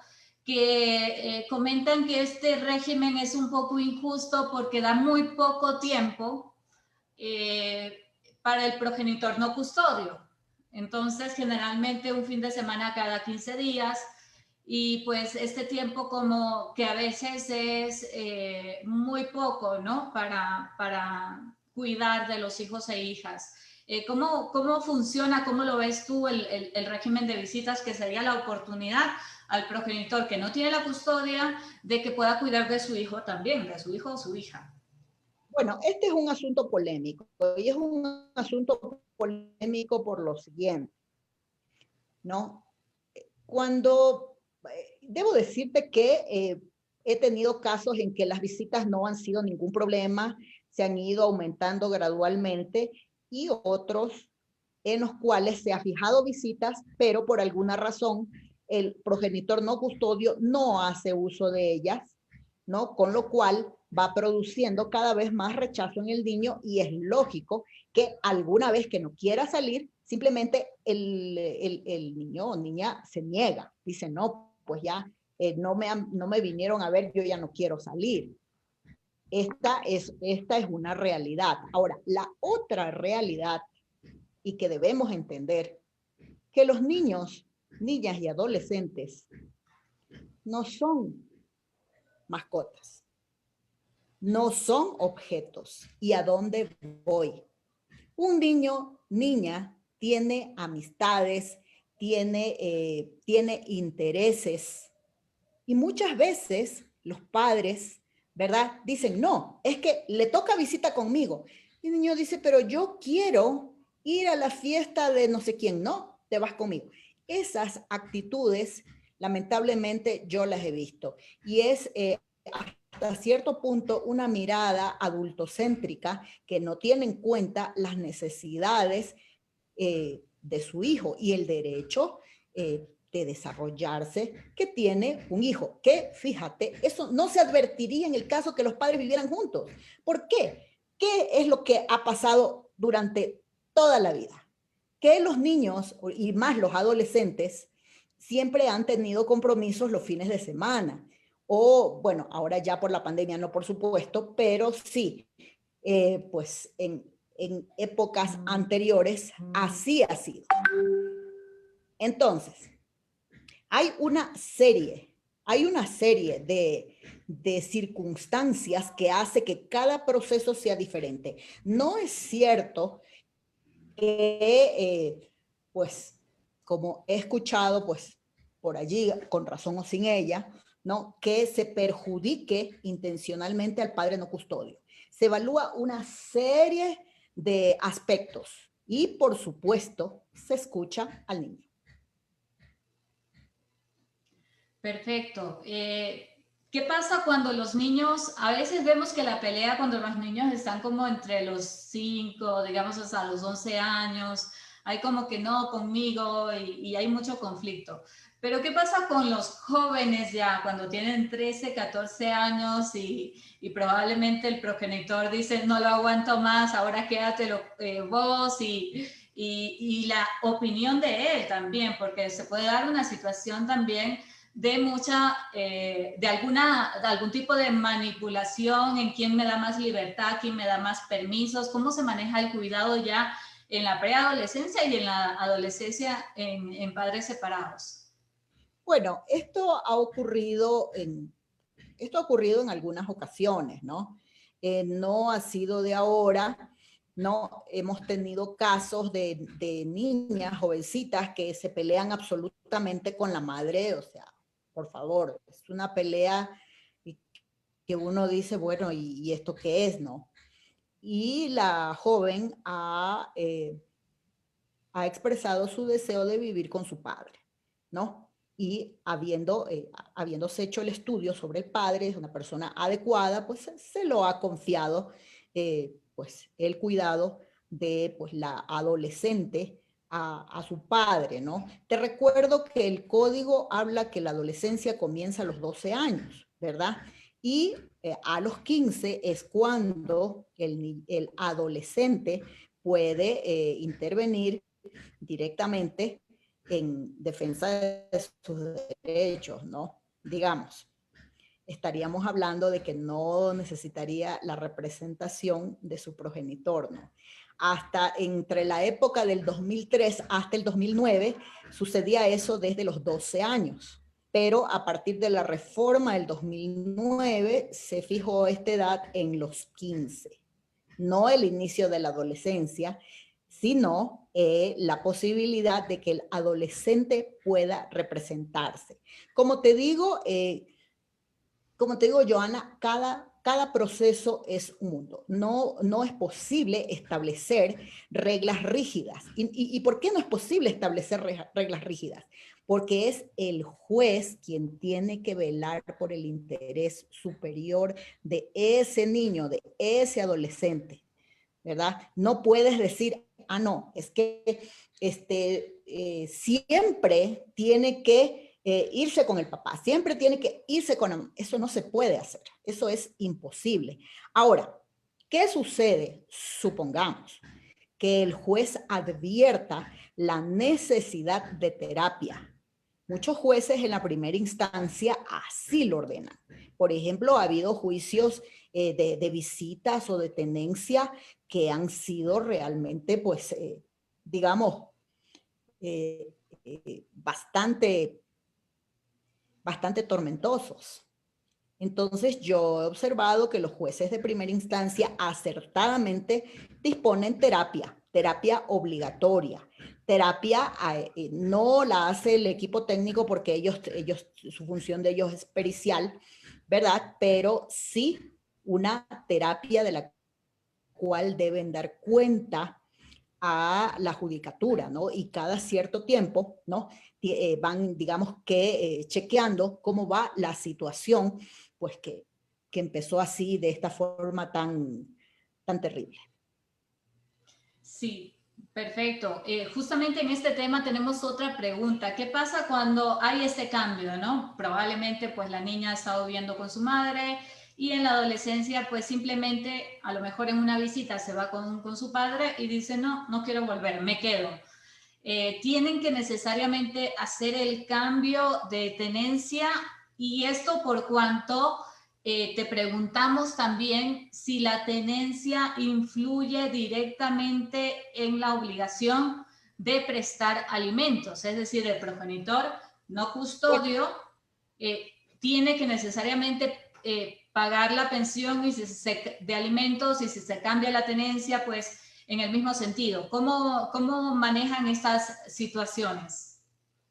que comentan que este régimen es un poco injusto porque da muy poco tiempo para el progenitor no custodio. Entonces, generalmente un fin de semana cada 15 días, y pues este tiempo como que a veces es muy poco, ¿no? Para cuidar de los hijos e hijas. ¿Cómo funciona, cómo lo ves tú el régimen de visitas, que sería la oportunidad al progenitor que no tiene la custodia de que pueda cuidar de su hijo también, de su hijo o su hija? Bueno, este es un asunto polémico y es un asunto polémico por lo siguiente, ¿no? Debo decirte que he tenido casos en que las visitas no han sido ningún problema, se han ido aumentando gradualmente, y otros en los cuales se ha fijado visitas, pero por alguna razón el progenitor no custodio no hace uso de ellas, ¿no? Con lo cual va produciendo cada vez más rechazo en el niño, y es lógico que alguna vez que no quiera salir, simplemente el niño o niña se niega, dice, no, pues ya no me vinieron a ver, yo ya no quiero salir. Esta es una realidad. Ahora, la otra realidad, y que debemos entender, que los niños, niñas y adolescentes no son mascotas, no son objetos. ¿Y a dónde voy? Un niño, niña, tiene amistades, tiene intereses, y muchas veces los padres, ¿verdad? Dicen, no, es que le toca visita conmigo. Y el niño dice, pero yo quiero ir a la fiesta de no sé quién. No, te vas conmigo. Esas actitudes, lamentablemente, yo las he visto. Y es hasta cierto punto una mirada adultocéntrica que no tiene en cuenta las necesidades de su hijo y el derecho de desarrollarse que tiene un hijo. Que, fíjate, eso no se advertiría en el caso que los padres vivieran juntos. ¿Por qué? ¿Qué es lo que ha pasado durante toda la vida? Que los niños, y más los adolescentes, siempre han tenido compromisos los fines de semana. O, bueno, ahora ya por la pandemia no, por supuesto, pero sí, pues en épocas anteriores así ha sido. Entonces, hay una serie de circunstancias que hace que cada proceso sea diferente. No es cierto que, pues, como he escuchado, pues, por allí, con razón o sin ella, ¿no? Que se perjudique intencionalmente al padre no custodio. Se evalúa una serie de aspectos y, por supuesto, se escucha al niño. Perfecto. ¿Qué pasa cuando los niños, a veces vemos que la pelea cuando los niños están como entre los 5, digamos hasta los 11 años, hay como que no conmigo y hay mucho conflicto. Pero ¿qué pasa con los jóvenes ya cuando tienen 13, 14 años y probablemente el progenitor dice no lo aguanto más, ahora quédatelo vos y la opinión de él también, porque se puede dar una situación también de de algún tipo de manipulación en quién me da más libertad, quién me da más permisos, cómo se maneja el cuidado ya en la preadolescencia y en la adolescencia en padres separados. Bueno, esto ha ocurrido en algunas ocasiones, ¿no? No ha sido de ahora, ¿no? Hemos tenido casos de niñas, jovencitas, que se pelean absolutamente con la madre, o sea, por favor, es una pelea que uno dice, bueno, ¿y esto qué es, no? Y la joven ha expresado su deseo de vivir con su padre, ¿no? Y habiéndose hecho el estudio sobre el padre, es una persona adecuada, pues se lo ha confiado, pues el cuidado de pues, la adolescente a su padre, ¿no? Te recuerdo que el código habla que la adolescencia comienza a los 12 años, ¿verdad? Y a los 15 es cuando el adolescente puede intervenir directamente en defensa de sus derechos, ¿no? Digamos. estaríamos hablando de que no necesitaría la representación de su progenitor, ¿no? Hasta entre la época del 2003 hasta el 2009 sucedía eso desde los 12 años. Pero a partir de la reforma del 2009 se fijó esta edad en los 15. No el inicio de la adolescencia, sino la posibilidad de que el adolescente pueda representarse. Como te digo, Joana, cada proceso es un mundo. No es posible establecer reglas rígidas. ¿Y por qué no es posible establecer reglas rígidas? Porque es el juez quien tiene que velar por el interés superior de ese niño, de ese adolescente, ¿verdad? No puedes decir, ah, no, es que siempre tiene que irse con el papá, siempre tiene que irse con la mamá. Eso no se puede hacer, eso es imposible. Ahora, ¿qué sucede? Supongamos que el juez advierta la necesidad de terapia. Muchos jueces en la primera instancia así lo ordenan. Por ejemplo, ha habido juicios de visitas o de tenencia que han sido realmente, pues, digamos, bastante tormentosos. Entonces yo he observado que los jueces de primera instancia acertadamente disponen terapia obligatoria. Terapia no la hace el equipo técnico porque ellos, su función de ellos es pericial, ¿verdad? Pero sí una terapia de la cual deben dar cuenta a la judicatura, ¿no? Y cada cierto tiempo, ¿no? Van, digamos que, chequeando cómo va la situación, pues que empezó así, de esta forma tan terrible. Sí, perfecto. Justamente en este tema tenemos otra pregunta. ¿Qué pasa cuando hay este cambio, no? Probablemente pues la niña ha estado viviendo con su madre y en la adolescencia pues simplemente a lo mejor en una visita se va con su padre y dice no quiero volver, me quedo. Tienen que necesariamente hacer el cambio de tenencia y esto por cuanto te preguntamos también si la tenencia influye directamente en la obligación de prestar alimentos, es decir, el progenitor no custodio tiene que necesariamente pagar la pensión y de alimentos y si se cambia la tenencia, pues en el mismo sentido. ¿Cómo manejan estas situaciones?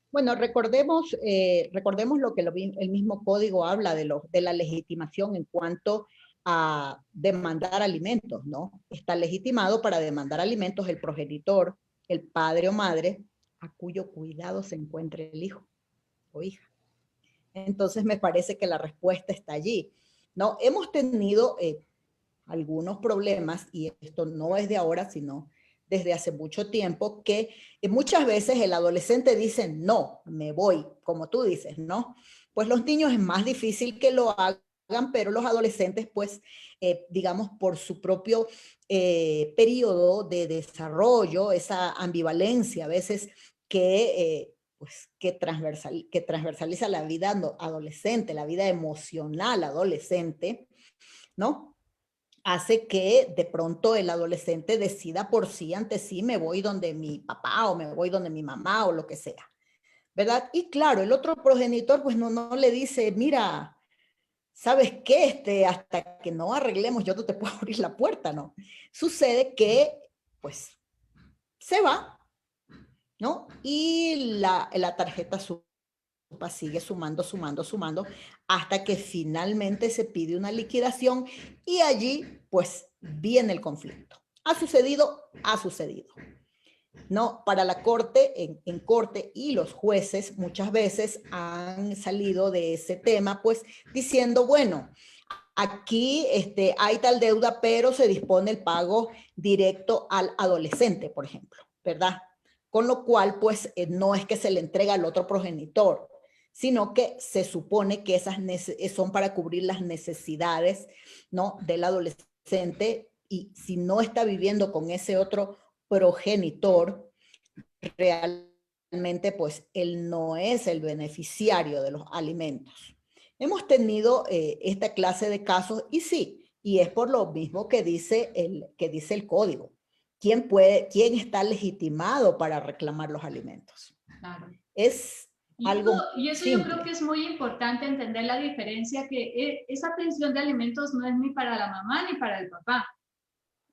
Bueno, recordemos lo que el mismo código habla de la legitimación en cuanto a demandar alimentos, ¿no? Está legitimado para demandar alimentos el progenitor, el padre o madre, a cuyo cuidado se encuentre el hijo o hija. Entonces me parece que la respuesta está allí, ¿no? Hemos tenido algunos problemas, y esto no es de ahora, sino desde hace mucho tiempo, que muchas veces el adolescente dice, no, me voy, como tú dices, ¿no? Pues los niños es más difícil que lo hagan, pero los adolescentes, pues, digamos, por su propio periodo de desarrollo, esa ambivalencia a veces que transversaliza la vida adolescente, la vida emocional adolescente, ¿no? Hace que de pronto el adolescente decida por sí, ante sí, me voy donde mi papá o me voy donde mi mamá o lo que sea, ¿verdad? Y claro, el otro progenitor pues no le dice, mira, ¿sabes qué? Hasta que no arreglemos, yo no te puedo abrir la puerta, ¿no? Sucede que pues se va, ¿no? Y la tarjeta sigue sumando, hasta que finalmente se pide una liquidación y allí pues viene el conflicto. Ha sucedido, ¿no? Para la corte, en corte, y los jueces muchas veces han salido de ese tema pues diciendo, bueno, aquí hay tal deuda, pero se dispone el pago directo al adolescente, por ejemplo, ¿verdad? Con lo cual, pues, no es que se le entrega al otro progenitor, sino que se supone que esas son para cubrir las necesidades, ¿no? Del adolescente, y si no está viviendo con ese otro progenitor, realmente, pues, él no es el beneficiario de los alimentos. Hemos tenido esta clase de casos y sí, y es por lo mismo que dice el código. ¿Quién está legitimado para reclamar los alimentos? Claro. Es Y eso, algo y eso yo creo que simple. es muy importante entender la diferencia, que esa pensión de alimentos no es ni para la mamá ni para el papá.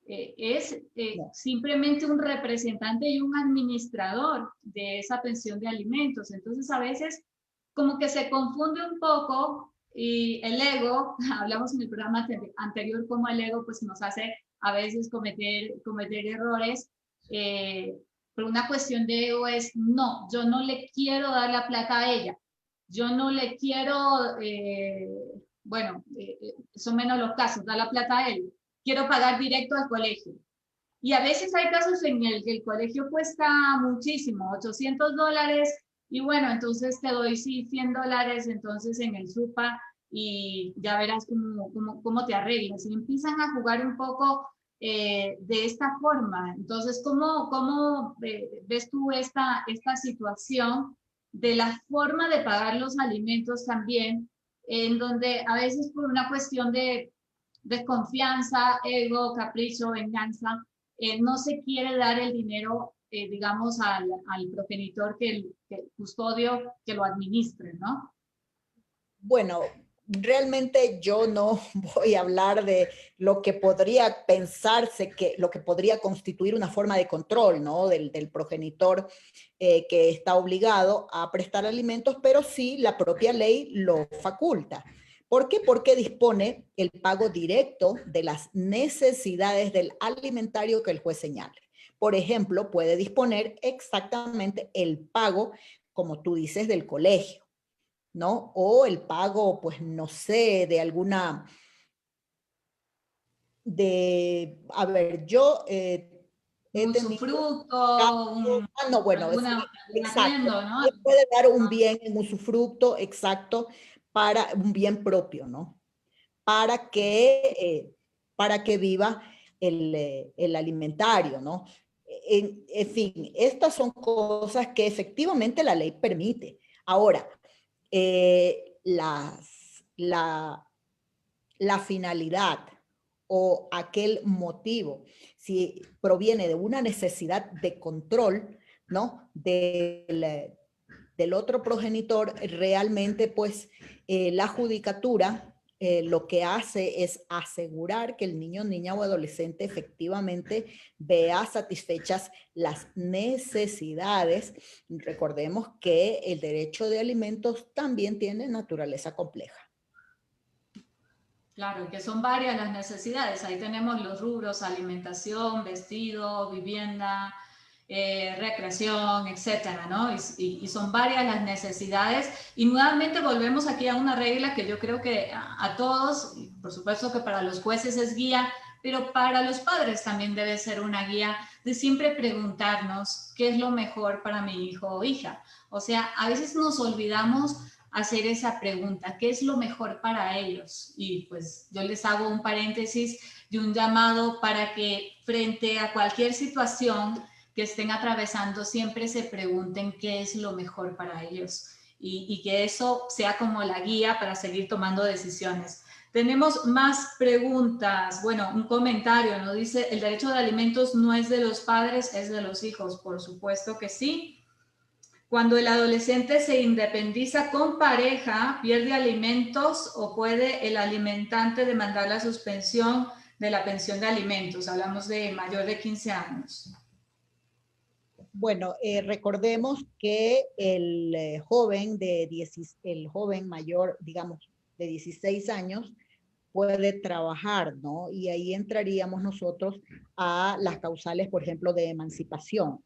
Es No. simplemente un representante y un administrador de esa pensión de alimentos. Entonces, a veces como que se confunde un poco y el ego, hablamos en el programa anterior cómo el ego pues nos hace a veces cometer errores, pero una cuestión de ego es, no, yo no le quiero dar la plata a ella, yo no le quiero, bueno, son menos los casos, dar la plata a él, quiero pagar directo al colegio. Y a veces hay casos en el que el colegio cuesta muchísimo, $800, y bueno, entonces te doy sí, $100 entonces en el SUPA y ya verás cómo te arreglas. Y empiezan a jugar un poco de esta forma. Entonces, ¿cómo ves tú esta situación de la forma de pagar los alimentos también, en donde a veces por una cuestión de desconfianza, ego, capricho, venganza, no se quiere dar el dinero, digamos, al progenitor que el custodio que lo administre, ¿no? Bueno, realmente yo no voy a hablar de lo que podría pensarse que lo que podría constituir una forma de control, ¿no? Del progenitor que está obligado a prestar alimentos, pero sí la propia ley lo faculta. ¿Por qué? Porque dispone el pago directo de las necesidades del alimentario que el juez señale. Por ejemplo, puede disponer exactamente el pago, como tú dices, del colegio, ¿no? O el pago, pues no sé, de alguna, a ver, yo Un he tenido usufructo, casos, no, bueno, sí, algún exacto. arriendo, ¿no? Se puede dar un bien en usufructo, exacto, para un bien propio, ¿no? Para que viva el alimentario, ¿no? En fin, estas son cosas que efectivamente la ley permite. Ahora, la finalidad o aquel motivo, si proviene de una necesidad de control, ¿no? Del otro progenitor, realmente pues la judicatura lo que hace es asegurar que el niño, niña o adolescente efectivamente vea satisfechas las necesidades. Recordemos que el derecho de alimentos también tiene naturaleza compleja. Claro, que son varias las necesidades. Ahí tenemos los rubros: alimentación, vestido, vivienda, recreación, etcétera, ¿no? Y son varias las necesidades. Y nuevamente volvemos aquí a una regla que yo creo que a todos, por supuesto que para los jueces es guía, pero para los padres también debe ser una guía de siempre preguntarnos qué es lo mejor para mi hijo o hija. O sea, a veces nos olvidamos hacer esa pregunta, ¿qué es lo mejor para ellos? Y pues yo les hago un paréntesis y un llamado para que frente a cualquier situación que estén atravesando, siempre se pregunten qué es lo mejor para ellos y que eso sea como la guía para seguir tomando decisiones. Tenemos más preguntas. Bueno, un comentario, ¿no? Dice, el derecho de alimentos no es de los padres, es de los hijos. Por supuesto que sí. Cuando el adolescente se independiza con pareja, pierde alimentos o puede el alimentante demandar la suspensión de la pensión de alimentos. Hablamos de mayor de 15 años. Bueno, recordemos que el joven mayor, digamos, de 16 años, puede trabajar, ¿no? Y ahí entraríamos nosotros a las causales, por ejemplo, de emancipación,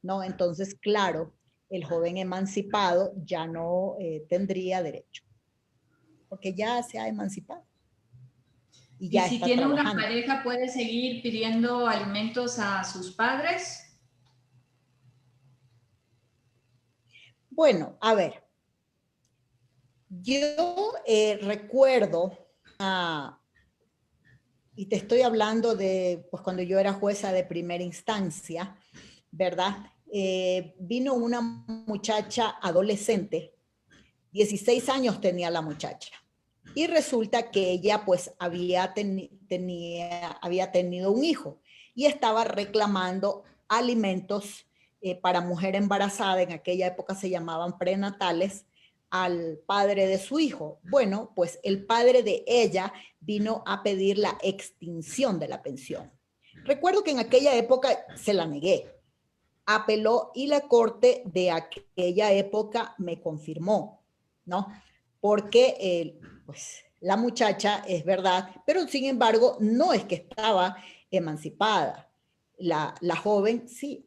¿no? Entonces, claro, el joven emancipado ya no tendría derecho, porque ya se ha emancipado y Y ya si está tiene una trabajando. pareja, ¿puede seguir pidiendo alimentos a sus padres? Bueno, a ver, yo recuerdo, y te estoy hablando de pues, cuando yo era jueza de primera instancia, ¿verdad? Vino una muchacha adolescente 16 años tenía la muchacha. Y resulta que ella pues había tenido un hijo y estaba reclamando alimentos para mujer embarazada, en aquella época se llamaban prenatales, al padre de su hijo. Bueno, pues el padre de ella vino a pedir la extinción de la pensión. Recuerdo que en aquella época se la negué. Apeló y la corte de aquella época me confirmó, ¿no? Porque pues la muchacha es verdad, pero sin embargo no es que estaba emancipada. La joven sí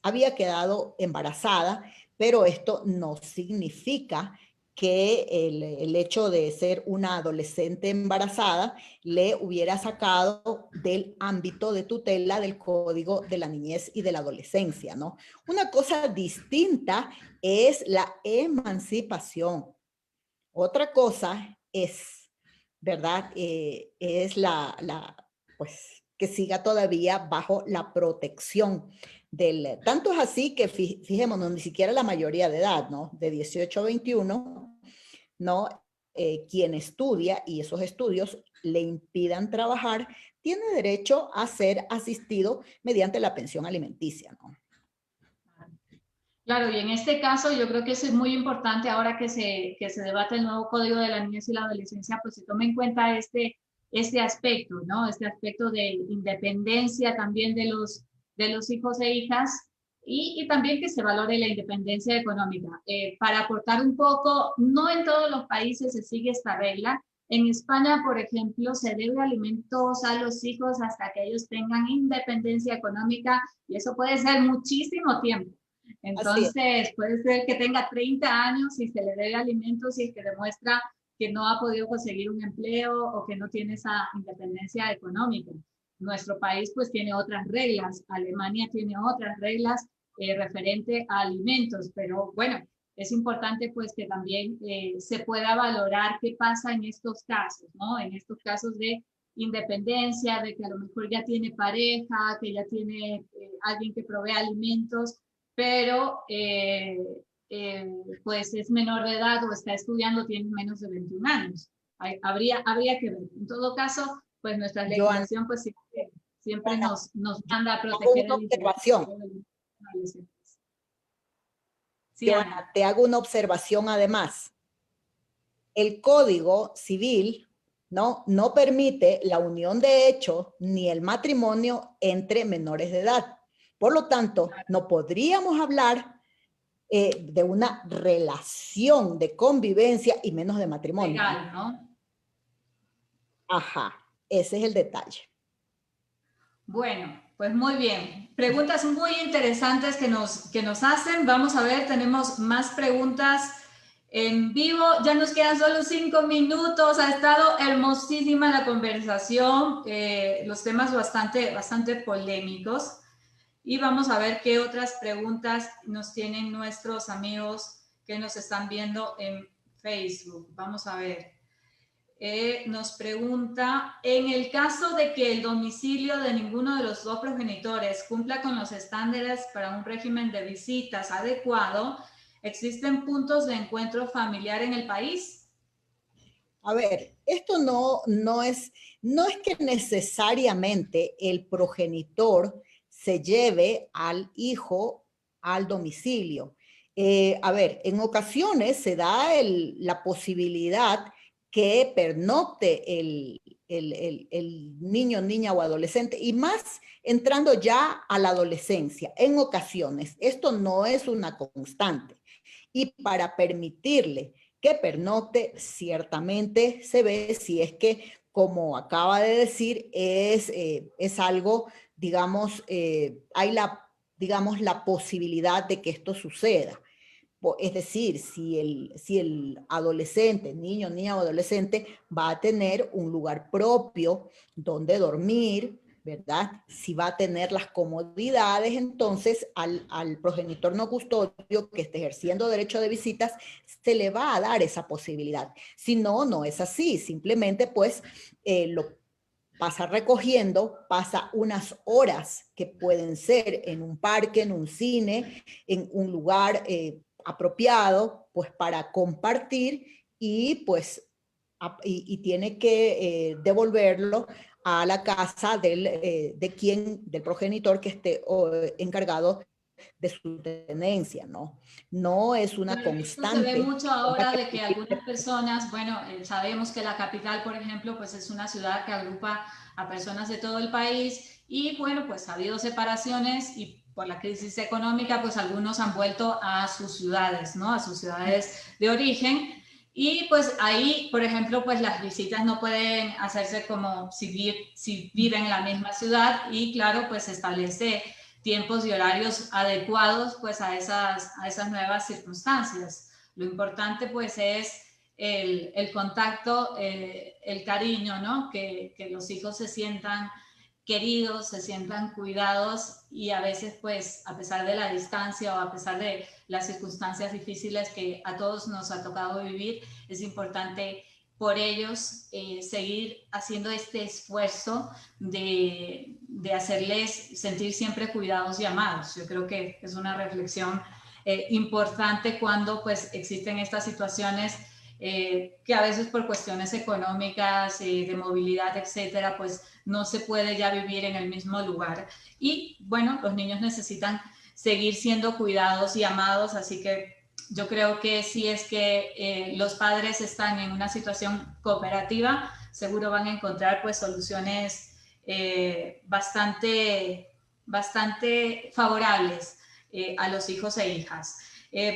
había quedado embarazada, pero esto no significa que el hecho de ser una adolescente embarazada le hubiera sacado del ámbito de tutela del Código de la Niñez y de la Adolescencia, ¿no? Una cosa distinta es la emancipación. Otra cosa es, ¿verdad? Es pues, que siga todavía bajo la protección tanto es así que fijémonos, ni siquiera la mayoría de edad, ¿no? De 18 a 21, ¿no? Quien estudia y esos estudios le impidan trabajar, tiene derecho a ser asistido mediante la pensión alimenticia, ¿no? Claro, y en este caso yo creo que eso es muy importante ahora que se debate el nuevo Código de la Niñez y la Adolescencia, pues se tome en cuenta este aspecto, ¿no? Este aspecto de independencia también de los hijos e hijas y también que se valore la independencia económica. Para aportar un poco, no en todos los países se sigue esta regla. En España, por ejemplo, se debe alimentos a los hijos hasta que ellos tengan independencia económica y eso puede ser muchísimo tiempo. Así es. Entonces, puede ser que tenga 30 años y se le debe alimentos y que demuestra que no ha podido conseguir un empleo o que no tiene esa independencia económica. Nuestro país pues tiene otras reglas, Alemania tiene otras reglas referente a alimentos, pero bueno, es importante pues que también se pueda valorar qué pasa en estos casos, ¿no? En estos casos de independencia, de que a lo mejor ya tiene pareja, que ya tiene alguien que provee alimentos, pero pues es menor de edad o está estudiando, tiene menos de 21 años. Habría que ver. En todo caso, pues nuestra Joana, legislación pues siempre nos manda a hago proteger una el interés observación. de los adolescentes. Sí, Ana. Joana, te hago una observación además. El Código Civil no permite la unión de hecho ni el matrimonio entre menores de edad. Por lo tanto, no podríamos hablar de una relación de convivencia y menos de matrimonio. Legal, ¿no? Ajá, ese es el detalle. Bueno, pues muy bien. Preguntas muy interesantes que nos hacen. Vamos a ver, tenemos más preguntas en vivo. Ya nos quedan solo 5 minutos. Ha estado hermosísima la conversación. Los temas bastante polémicos. Y vamos a ver qué otras preguntas nos tienen nuestros amigos que nos están viendo en Facebook. Vamos a ver. Nos pregunta, en el caso de que el domicilio de ninguno de los dos progenitores cumpla con los estándares para un régimen de visitas adecuado, ¿existen puntos de encuentro familiar en el país? A ver, esto no es que necesariamente el progenitor se lleve al hijo al domicilio. A ver, en ocasiones se da la posibilidad que pernocte el niño, niña o adolescente, y más entrando ya a la adolescencia, en ocasiones. Esto no es una constante. Y para permitirle que pernocte, ciertamente se ve si es que, como acaba de decir, es algo, digamos, hay digamos, la posibilidad de que esto suceda. Es decir, si el adolescente, niño, niña o adolescente va a tener un lugar propio donde dormir, ¿verdad? Si va a tener las comodidades, entonces al progenitor no custodio que esté ejerciendo derecho de visitas, se le va a dar esa posibilidad. Si no, no es así. Simplemente pues lo pasa recogiendo, pasa unas horas que pueden ser en un parque, en un cine, en un lugar apropiado, pues para compartir y pues y tiene que devolverlo a la casa del progenitor que esté encargado de su tenencia, ¿no? No es una Bueno, esto se ve constante. mucho ahora de que algunas personas, bueno, sabemos que la capital, por ejemplo, pues es una ciudad que agrupa a personas de todo el país y bueno, pues ha habido separaciones y por la crisis económica, pues algunos han vuelto a sus ciudades, ¿no? A sus ciudades de origen. Y pues ahí, por ejemplo, pues las visitas no pueden hacerse como si viven en la misma ciudad y claro, pues se establece tiempos y horarios adecuados pues a esas nuevas circunstancias. Lo importante pues es el contacto, el cariño, ¿no? Que los hijos se sientan queridos, se sientan cuidados y a veces pues a pesar de la distancia o a pesar de las circunstancias difíciles que a todos nos ha tocado vivir, es importante por ellos seguir haciendo este esfuerzo de hacerles sentir siempre cuidados y amados. Yo creo que es una reflexión importante cuando pues existen estas situaciones que a veces por cuestiones económicas, de movilidad, etcétera, pues no se puede ya vivir en el mismo lugar. Y bueno, los niños necesitan seguir siendo cuidados y amados, así que yo creo que si es que los padres están en una situación cooperativa, seguro van a encontrar pues soluciones bastante favorables a los hijos e hijas.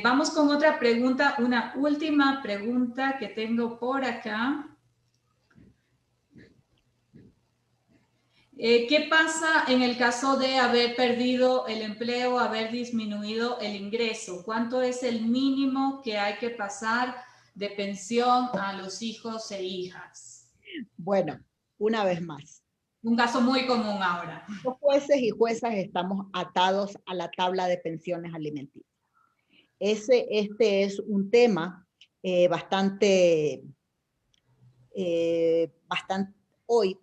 Vamos con otra pregunta, una última pregunta que tengo por acá. ¿Qué pasa en el caso de haber perdido el empleo, haber disminuido el ingreso? ¿Cuánto es el mínimo que hay que pasar de pensión a los hijos e hijas? Bueno, una vez más. Un caso muy común ahora. Los jueces y juezas estamos atados a la tabla de pensiones alimenticias. Este es un tema bastante hoy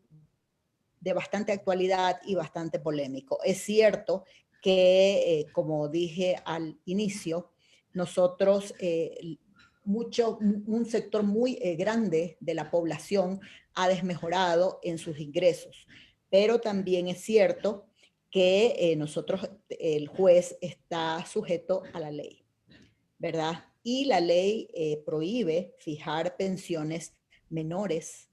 de bastante actualidad y bastante polémico. Es cierto que, como dije al inicio, nosotros, un sector muy grande de la población ha desmejorado en sus ingresos, pero también es cierto que el juez está sujeto a la ley, ¿verdad? Y la ley prohíbe fijar pensiones menores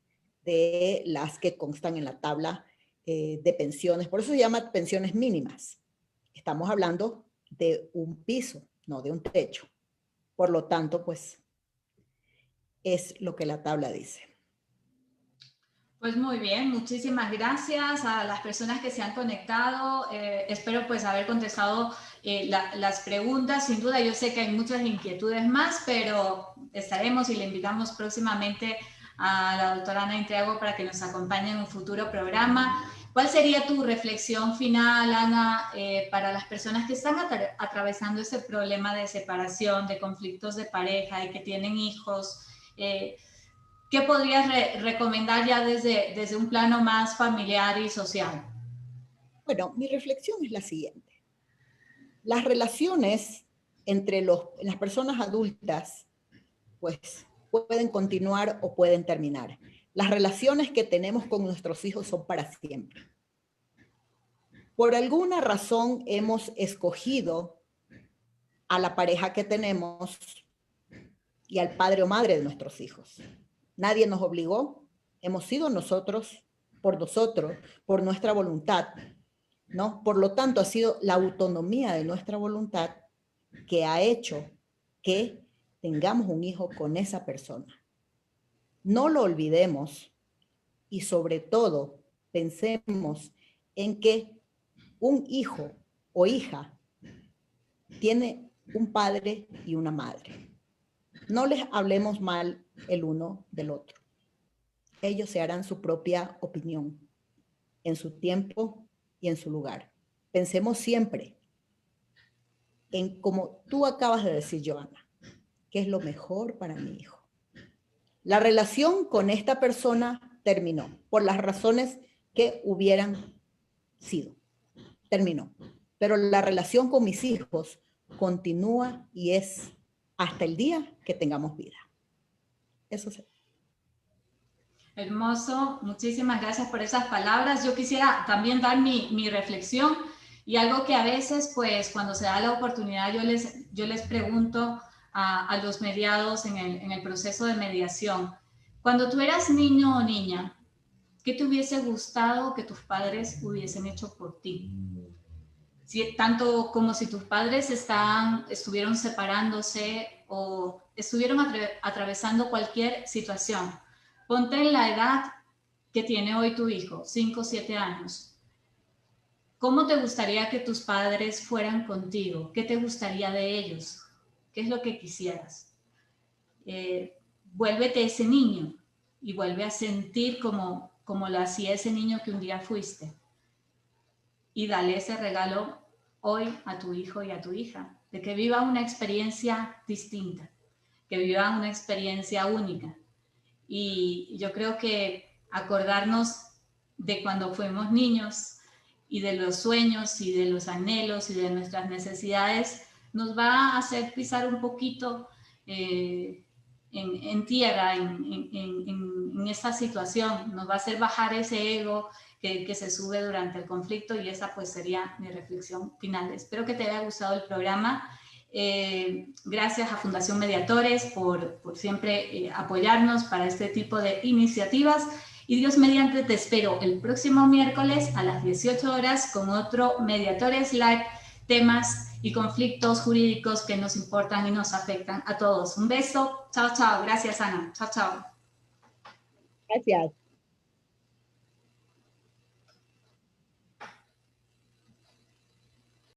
de las que constan en la tabla de pensiones. Por eso se llama pensiones mínimas. Estamos hablando de un piso, no de un techo. Por lo tanto, pues, es lo que la tabla dice. Pues muy bien, muchísimas gracias a las personas que se han conectado. Espero pues haber contestado las preguntas. Sin duda yo sé que hay muchas inquietudes más, pero estaremos y le invitamos próximamente a la doctora Ana Intriago para que nos acompañe en un futuro programa. ¿Cuál sería tu reflexión final, Ana, para las personas que están atravesando ese problema de separación, de conflictos de pareja y que tienen hijos? ¿Qué podrías recomendar ya desde un plano más familiar y social? Bueno, mi reflexión es la siguiente. Las relaciones entre las personas adultas, pues, pueden continuar o pueden terminar. Las relaciones que tenemos con nuestros hijos son para siempre. Por alguna razón hemos escogido a la pareja que tenemos y al padre o madre de nuestros hijos. Nadie nos obligó, hemos sido nosotros, por nuestra voluntad, ¿no? Por lo tanto, ha sido la autonomía de nuestra voluntad que ha hecho que tengamos un hijo con esa persona. No lo olvidemos y sobre todo pensemos en que un hijo o hija tiene un padre y una madre. No les hablemos mal el uno del otro. Ellos se harán su propia opinión en su tiempo y en su lugar. Pensemos siempre en como tú acabas de decir, Joana, qué es lo mejor para mi hijo. La relación con esta persona terminó por las razones que hubieran sido. Terminó. Pero la relación con mis hijos continúa y es hasta el día que tengamos vida. Eso sí. Hermoso, muchísimas gracias por esas palabras. Yo quisiera también dar mi reflexión y algo que a veces, pues, cuando se da la oportunidad, yo les pregunto a los mediados en el proceso de mediación. Cuando tú eras niño o niña, ¿qué te hubiese gustado que tus padres hubiesen hecho por ti? Tanto como si tus padres estuvieron separándose o estuvieron atravesando cualquier situación. Ponte en la edad que tiene hoy tu hijo, 5 o 7 años. ¿Cómo te gustaría que tus padres fueran contigo? ¿Qué te gustaría de ellos? ¿Qué es lo que quisieras? Vuélvete ese niño y vuelve a sentir como lo hacía ese niño que un día fuiste. Y dale ese regalo hoy a tu hijo y a tu hija, de que viva una experiencia distinta, que viva una experiencia única. Y yo creo que acordarnos de cuando fuimos niños y de los sueños y de los anhelos y de nuestras necesidades nos va a hacer pisar un poquito en tierra, en esta situación, nos va a hacer bajar ese ego que se sube durante el conflicto, y esa pues sería mi reflexión final. Espero que te haya gustado el programa. Gracias a Fundación Mediatores por siempre apoyarnos para este tipo de iniciativas, y Dios mediante te espero el próximo miércoles a las 18 horas con otro Mediatores Live, temas y conflictos jurídicos que nos importan y nos afectan a todos. Un beso, chao, chao. Gracias, Ana. Chao, chao. Gracias.